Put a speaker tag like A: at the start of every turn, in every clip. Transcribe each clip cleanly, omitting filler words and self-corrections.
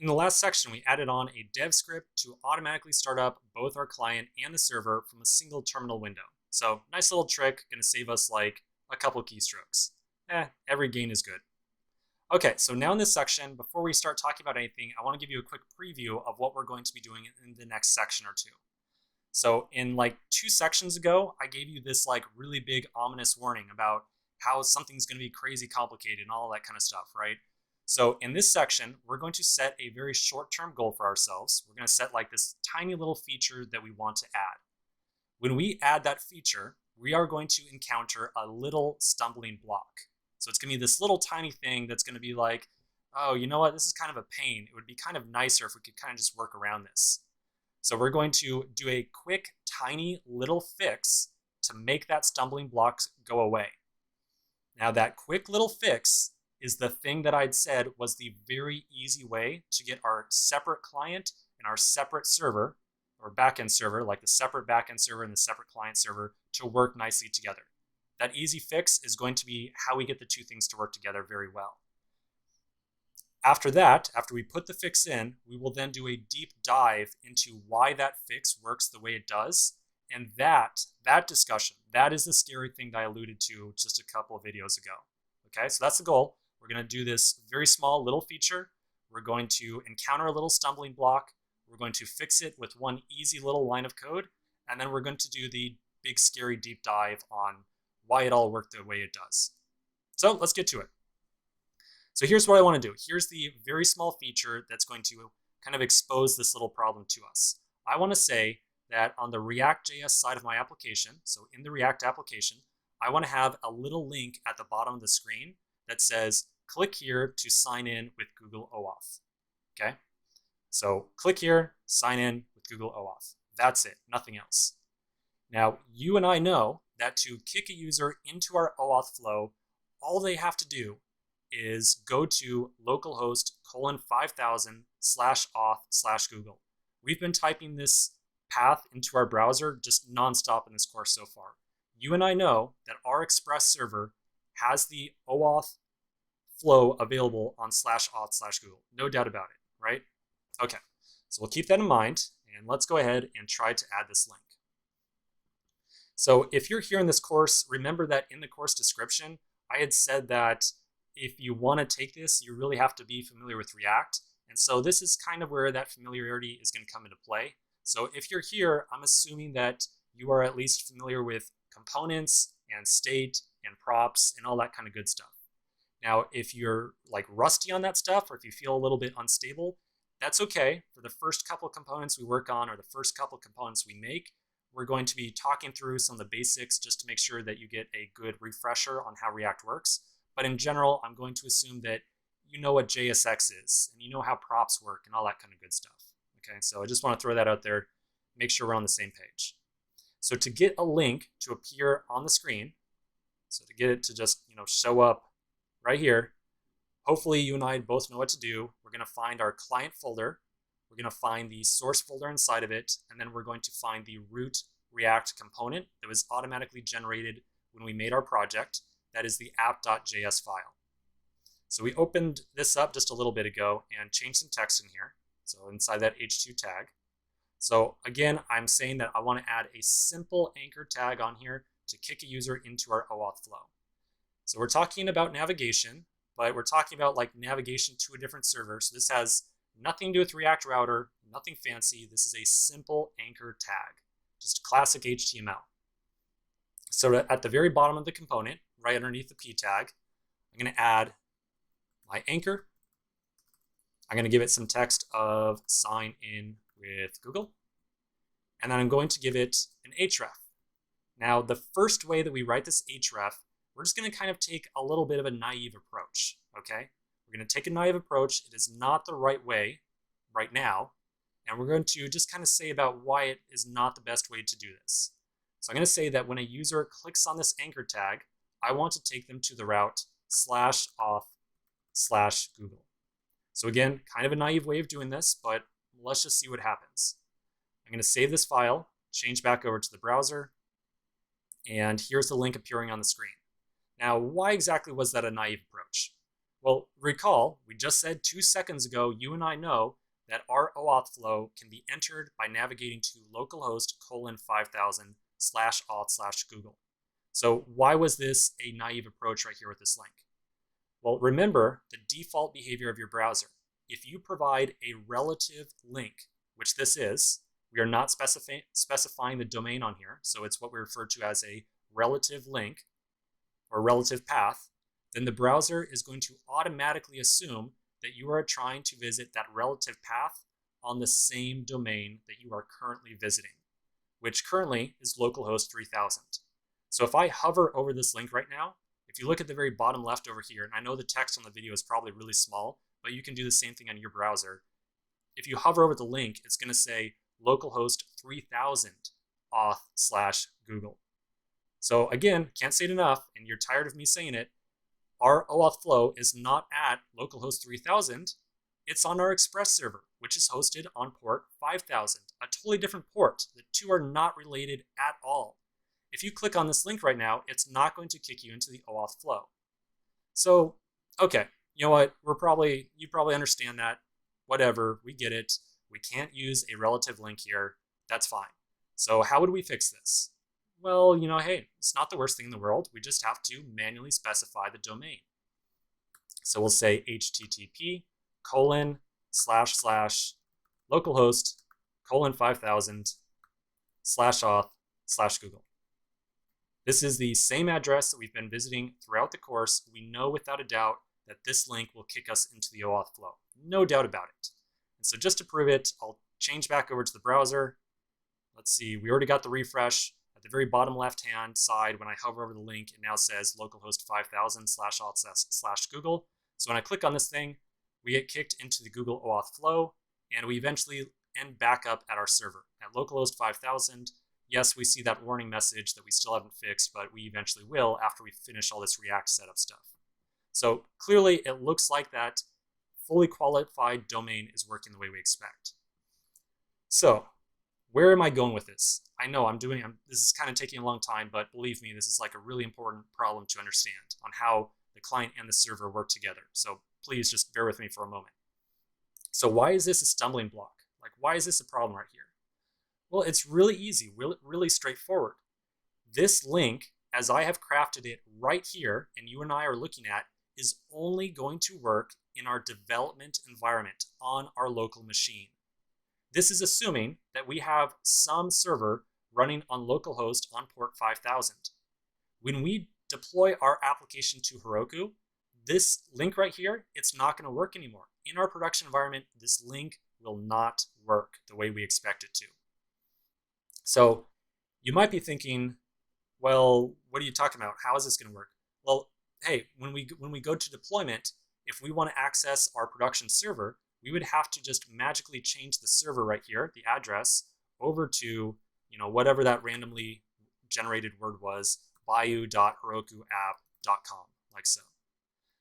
A: In the last section, we added on a dev script to automatically start up both our client and the server from a single terminal window. So nice little trick, gonna save us like a couple keystrokes. Every gain is good. Okay, so now in this section, before we start talking about anything, I want to give you a quick preview of what we're going to be doing in the next section or two. So in like 2 sections ago, I gave you this like really big ominous warning about how something's going to be crazy complicated and all that kind of stuff, right? So in this section, we're going to set a very short-term goal for ourselves. We're going to set like this tiny little feature that we want to add. When we add that feature, we are going to encounter a little stumbling block. So it's going to be this little tiny thing that's going to be like, oh, you know what? This is kind of a pain. It would be kind of nicer if we could kind of just work around this. So we're going to do a quick, tiny little fix to make that stumbling block go away. Now that quick little fix is the thing that I'd said was the very easy way to get our separate client and our separate server, or backend server, like the separate backend server and the separate client server, to work nicely together. That easy fix is going to be how we get the two things to work together very well. After that, after we put the fix in, we will then do a deep dive into why that fix works the way it does. And that discussion, that is the scary thing that I alluded to just a couple of videos ago. Okay, so that's the goal. We're going to do this very small little feature. We're going to encounter a little stumbling block. We're going to fix it with one easy little line of code. And then we're going to do the big, scary deep dive on why it all worked the way it does. So let's get to it. So here's what I want to do. Here's the very small feature that's going to kind of expose this little problem to us. I want to say that on the React.js side of my application, so in the React application, I want to have a little link at the bottom of the screen that says, click here to sign in with Google OAuth. Okay? So click here, sign in with Google OAuth. That's it, nothing else. Now, you and I know that to kick a user into our OAuth flow, all they have to do is go to localhost :5000/auth/Google. We've been typing this path into our browser just nonstop in this course so far. You and I know that our Express server has the OAuth flow available on /auth/Google. No doubt about it, right? Okay, so we'll keep that in mind, and let's go ahead and try to add this link. So if you're here in this course, remember that in the course description, I had said that if you want to take this, you really have to be familiar with React. And so this is kind of where that familiarity is going to come into play. So if you're here, I'm assuming that you are at least familiar with components and state and props and all that kind of good stuff. Now, if you're like rusty on that stuff, or if you feel a little bit unstable, that's okay. For the first couple of components we work on, or the first couple of components we make, we're going to be talking through some of the basics just to make sure that you get a good refresher on how React works. But in general, I'm going to assume that you know what JSX is, and you know how props work and all that kind of good stuff. Okay, so I just want to throw that out there, make sure we're on the same page. So to get a link to appear on the screen, so to get it to just show up right here, hopefully you and I both know what to do. We're going to find our client folder. We're going to find the source folder inside of it, and then we're going to find the root React component that was automatically generated when we made our project. That is the app.js file. So we opened this up just a little bit ago and changed some text in here. So inside that h2 tag. So again, I'm saying that I want to add a simple anchor tag on here to kick a user into our OAuth flow. So we're talking about navigation, but we're talking about like navigation to a different server. So this has nothing to do with React Router, nothing fancy. This is a simple anchor tag, just classic HTML. So at the very bottom of the component, right underneath the p tag, I'm going to add my anchor. I'm going to give it some text of sign in with Google. And then I'm going to give it an href. Now, the first way that we write this href, we're just going to kind of take a little bit of a naive approach, okay? We're going to take a naive approach. It is not the right way right now. And we're going to just kind of say about why it is not the best way to do this. So I'm going to say that when a user clicks on this anchor tag, I want to take them to the route /auth/Google. So again, kind of a naive way of doing this, but let's just see what happens. I'm going to save this file, change back over to the browser, and here's the link appearing on the screen. Now, why exactly was that a naive approach? Well, recall, we just said 2 seconds ago, you and I know that our OAuth flow can be entered by navigating to localhost :5000/auth/Google. So why was this a naive approach right here with this link? Well, remember the default behavior of your browser. If you provide a relative link, which this is, we are not specifying the domain on here, so it's what we refer to as a relative link or relative path, then the browser is going to automatically assume that you are trying to visit that relative path on the same domain that you are currently visiting, which currently is localhost 3000. So if I hover over this link right now, if you look at the very bottom left over here, and I know the text on the video is probably really small, but you can do the same thing on your browser. If you hover over the link, it's going to say localhost 3000 auth/Google. So again, can't say it enough, and you're tired of me saying it, our OAuth flow is not at localhost 3000, it's on our Express server, which is hosted on port 5000, a totally different port. The two are not related at all. If you click on this link right now, it's not going to kick you into the OAuth flow. So, okay, you know what? You probably understand that. Whatever, we get it. We can't use a relative link here. That's fine. So how would we fix this? Well, hey, it's not the worst thing in the world. We just have to manually specify the domain. So we'll say http://localhost :5000/auth/Google. This is the same address that we've been visiting throughout the course. We know without a doubt that this link will kick us into the OAuth flow. No doubt about it. And so just to prove it, I'll change back over to the browser. Let's see, we already got the refresh. At the very bottom left-hand side, when I hover over the link, it now says localhost 5000/auth/Google. So when I click on this thing, we get kicked into the Google OAuth flow, and we eventually end back up at our server at localhost 5000. Yes, we see that warning message that we still haven't fixed, but we eventually will after we finish all this React setup stuff. So clearly, it looks like that fully qualified domain is working the way we expect. So where am I going with this? I know this is kind of taking a long time, but believe me, this is like a really important problem to understand on how the client and the server work together. So please just bear with me for a moment. So why is this a stumbling block? Like, why is this a problem right here? Well, it's really easy, really straightforward. This link, as I have crafted it right here, and you and I are looking at, is only going to work in our development environment on our local machine. This is assuming that we have some server running on localhost on port 5000. When we deploy our application to Heroku, this link right here, it's not going to work anymore. In our production environment, this link will not work the way we expect it to. So you might be thinking, well, what are you talking about? How is this going to work? Well, hey, when we go to deployment, if we want to access our production server, we would have to just magically change the server right here, the address, over to whatever that randomly generated word was, bayou.herokuapp.com, like so.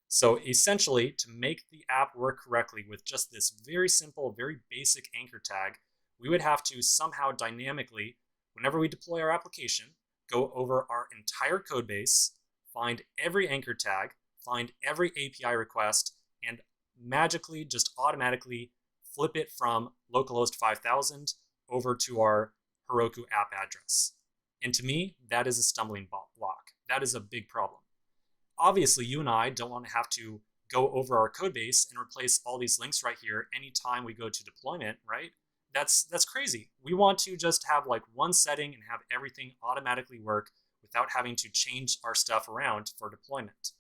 A: So essentially, to make the app work correctly with just this very simple, very basic anchor tag, we would have to somehow dynamically, whenever we deploy our application, go over our entire code base, find every anchor tag, find every API request, and magically, just automatically flip it from localhost 5000 over to our Heroku app address. And to me, that is a stumbling block. That is a big problem. Obviously, you and I don't want to have to go over our code base and replace all these links right here anytime we go to deployment, right? That's crazy. We want to just have like one setting and have everything automatically work without having to change our stuff around for deployment.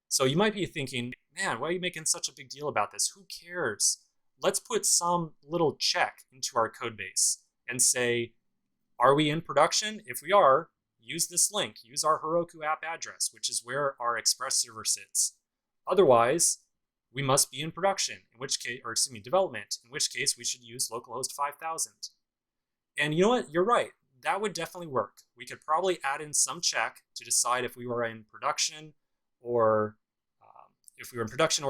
A: So you might be thinking, man, why are you making such a big deal about this? Who cares? Let's put some little check into our code base and say, are we in production? If we are, use this link. Use our Heroku app address, which is where our Express server sits. Otherwise, we must be in production, development, in which case we should use localhost 5000. And you know what? You're right. That would definitely work. We could probably add in some check to decide if we were in production or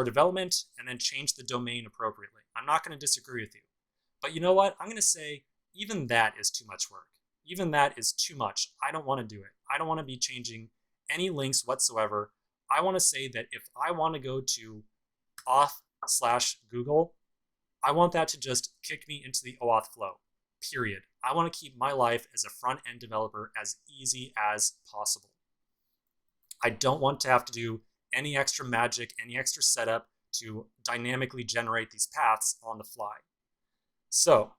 A: development, and then change the domain appropriately. I'm not going to disagree with you. But you know what? I'm going to say even that is too much work. Even that is too much. I don't want to do it. I don't want to be changing any links whatsoever. I want to say that if I want to go to auth/Google, I want that to just kick me into the OAuth flow, period. I want to keep my life as a front-end developer as easy as possible. I don't want to have to do any extra magic, any extra setup to dynamically generate these paths on the fly. So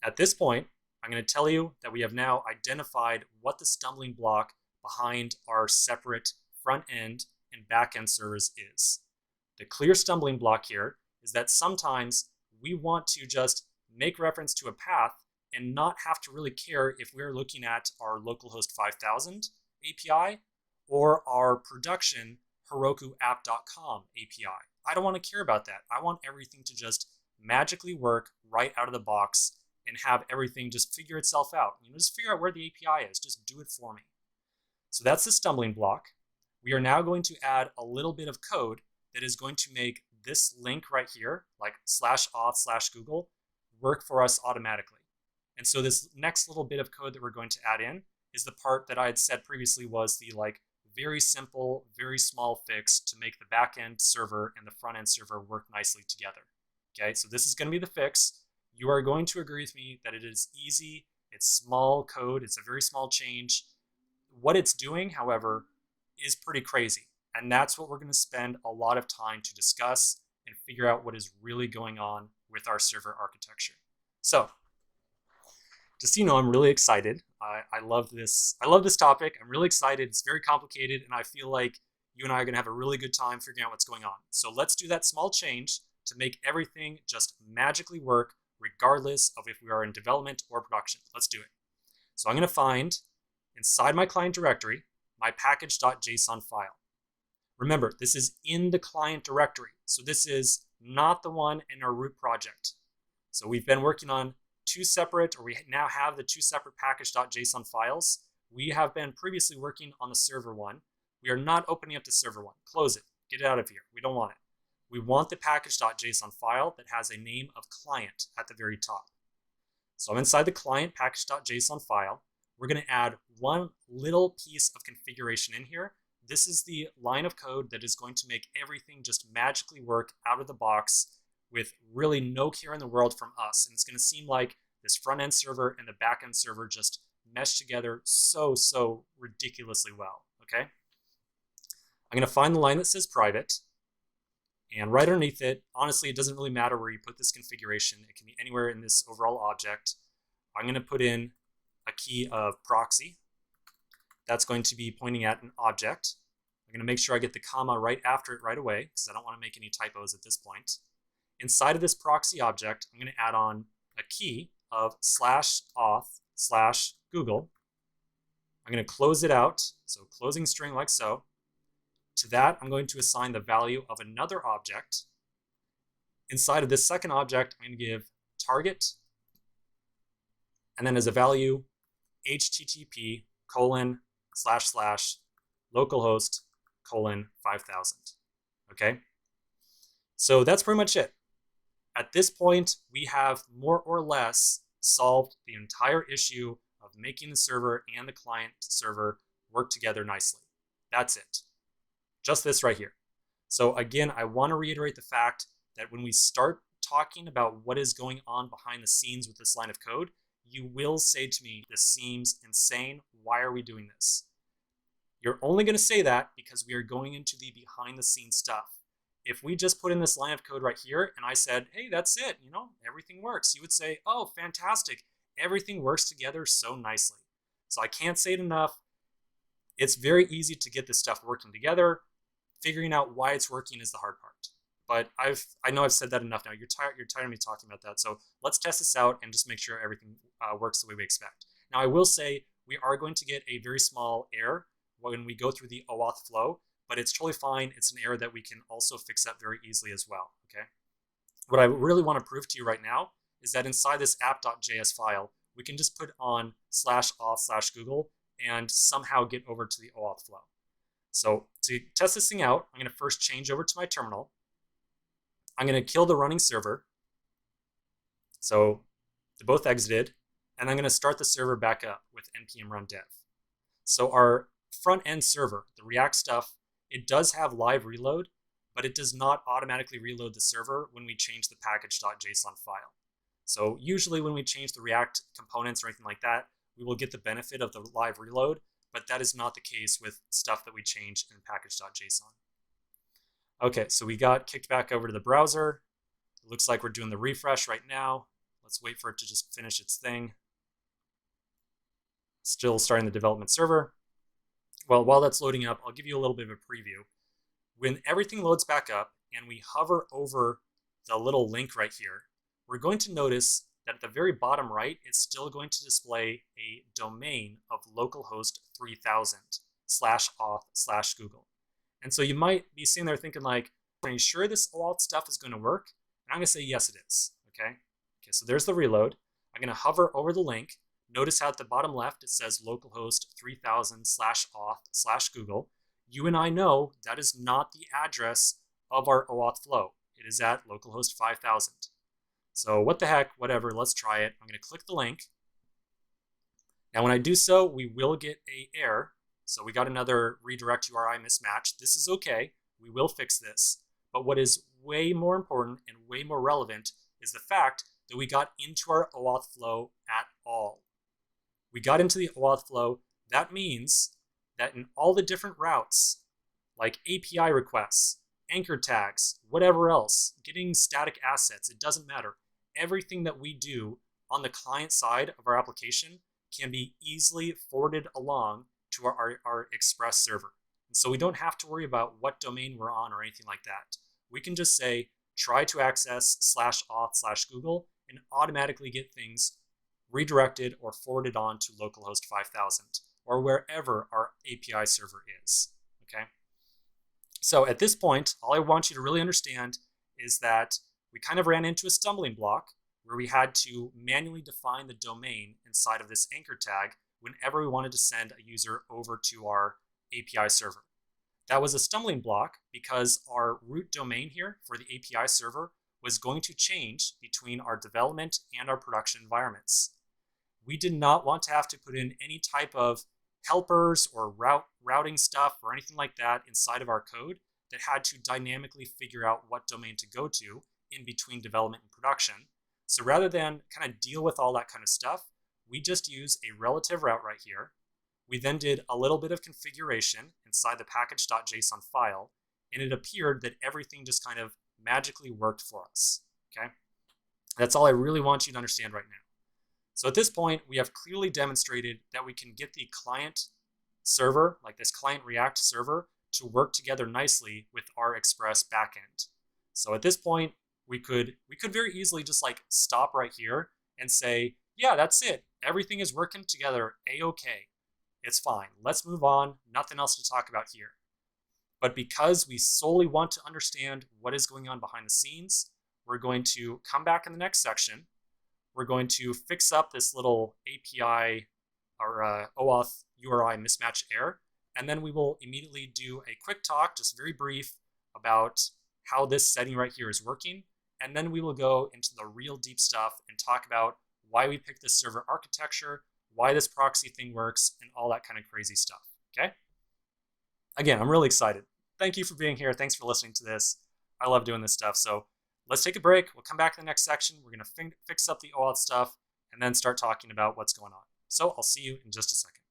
A: at this point, I'm going to tell you that we have now identified what the stumbling block behind our separate front-end and back-end servers is. The clear stumbling block here is that sometimes we want to just make reference to a path and not have to really care if we're looking at our localhost 5000 API or our production HerokuApp.com API. I don't want to care about that. I want everything to just magically work right out of the box and have everything just figure itself out. Just figure out where the API is. Just do it for me. So that's the stumbling block. We are now going to add a little bit of code that is going to make this link right here, like /auth/Google, work for us automatically. And so this next little bit of code that we're going to add in is the part that I had said previously was the very simple, very small fix to make the backend server and the front end server work nicely together. Okay, so this is going to be the fix. You are going to agree with me that it is easy, it's small code, it's a very small change. What it's doing, however, is pretty crazy. And that's what we're going to spend a lot of time to discuss and figure out what is really going on with our server architecture. So, just so you know, I'm really excited. I love this. I love this topic. I'm really excited. It's very complicated, and I feel like you and I are going to have a really good time figuring out what's going on. So let's do that small change to make everything just magically work, regardless of if we are in development or production. Let's do it. So I'm going to find inside my client directory my package.json file. Remember, this is in the client directory, so this is not the one in our root project. So we've been working on two separate, or we now have the two separate package.json files. We have been previously working on the server one. We are not opening up the server one. Close it. Get it out of here. We don't want it. We want the package.json file that has a name of client at the very top. So I'm inside the client package.json file. We're going to add one little piece of configuration in here. This is the line of code that is going to make everything just magically work out of the box with really no care in the world from us. And it's going to seem like this front-end server and the back-end server just mesh together so ridiculously well, okay? I'm going to find the line that says private, and right underneath it, honestly, it doesn't really matter where you put this configuration. It can be anywhere in this overall object. I'm going to put in a key of proxy. That's going to be pointing at an object. I'm going to make sure I get the comma right after it right away, because I don't want to make any typos at this point. Inside of this proxy object, I'm going to add on a key of /auth/Google. I'm going to close it out, so closing string like so. To that, I'm going to assign the value of another object. Inside of this second object, I'm going to give target, and then as a value, http://localhost:5000. Okay? So that's pretty much it. At this point, we have more or less solved the entire issue of making the server and the client server work together nicely. That's it. Just this right here. So again, I want to reiterate the fact that when we start talking about what is going on behind the scenes with this line of code, you will say to me, this seems insane. Why are we doing this? You're only going to say that because we are going into the behind the scenes stuff. If we just put in this line of code right here and I said, hey, that's it, everything works, you would say, oh, fantastic. Everything works together so nicely. So I can't say it enough. It's very easy to get this stuff working together. Figuring out why it's working is the hard part. But I know I've said that enough now. You're tired of me talking about that. So let's test this out and just make sure everything works the way we expect. Now I will say we are going to get a very small error when we go through the OAuth flow, but it's totally fine. It's an error that we can also fix up very easily as well, okay? What I really want to prove to you right now is that inside this app.js file, we can just put on /auth/Google and somehow get over to the OAuth flow. So to test this thing out, I'm going to first change over to my terminal. I'm going to kill the running server. So they both exited, and I'm going to start the server back up with npm run dev. So our front end server, the React stuff, it does have live reload, but it does not automatically reload the server when we change the package.json file. So usually when we change the React components or anything like that, we will get the benefit of the live reload, but that is not the case with stuff that we change in package.json. Okay, so we got kicked back over to the browser. It looks like we're doing the refresh right now. Let's wait for it to just finish its thing. Still starting the development server. Well, while that's loading up, I'll give you a little bit of a preview. When everything loads back up and we hover over the little link right here, we're going to notice that at the very bottom right, it's still going to display a domain of localhost 3000/auth/Google. And so you might be sitting there thinking like, are you sure this OAuth stuff is going to work? And I'm going to say, yes, it is. Okay, so there's the reload. I'm going to hover over the link. Notice how at the bottom left, it says localhost 3000/auth/Google. You and I know that is not the address of our OAuth flow. It is at localhost 5000. So what the heck, whatever, let's try it. I'm going to click the link. Now when I do so, we will get an error. So we got another redirect URI mismatch. This is okay. We will fix this. But what is way more important and way more relevant is the fact that we got into our OAuth flow at all. We got into the OAuth flow. That means that in all the different routes, like API requests, anchor tags, whatever else, getting static assets, it doesn't matter. Everything that we do on the client side of our application can be easily forwarded along to our Express server. And so we don't have to worry about what domain we're on or anything like that. We can just say, try to access /auth/Google and automatically get things redirected or forwarded on to localhost 5000 or wherever our API server is, okay? So at this point, all I want you to really understand is that we kind of ran into a stumbling block where we had to manually define the domain inside of this anchor tag whenever we wanted to send a user over to our API server. That was a stumbling block because our root domain here for the API server was going to change between our development and our production environments. We did not want to have to put in any type of helpers or routing stuff or anything like that inside of our code that had to dynamically figure out what domain to go to in between development and production. So rather than kind of deal with all that kind of stuff, we just use a relative route right here. We then did a little bit of configuration inside the package.json file, and it appeared that everything just kind of magically worked for us, okay? That's all I really want you to understand right now. So at this point, we have clearly demonstrated that we can get the client server, like this client React server, to work together nicely with our Express backend. So at this point, we could very easily just like stop right here and say, yeah, that's it. Everything is working together a-okay. It's fine. Let's move on. Nothing else to talk about here. But because we solely want to understand what is going on behind the scenes, we're going to come back in the next section. We're going to fix up this little API or OAuth URI mismatch error, and then we will immediately do a quick talk, just very brief, about how this setting right here is working, and then we will go into the real deep stuff and talk about why we picked this server architecture, why this proxy thing works, and all that kind of crazy stuff, okay? Again, I'm really excited. Thank you for being here. Thanks for listening to this. I love doing this stuff. So let's take a break. We'll come back in the next section. We're going to fix up the OAuth stuff and then start talking about what's going on. So I'll see you in just a second.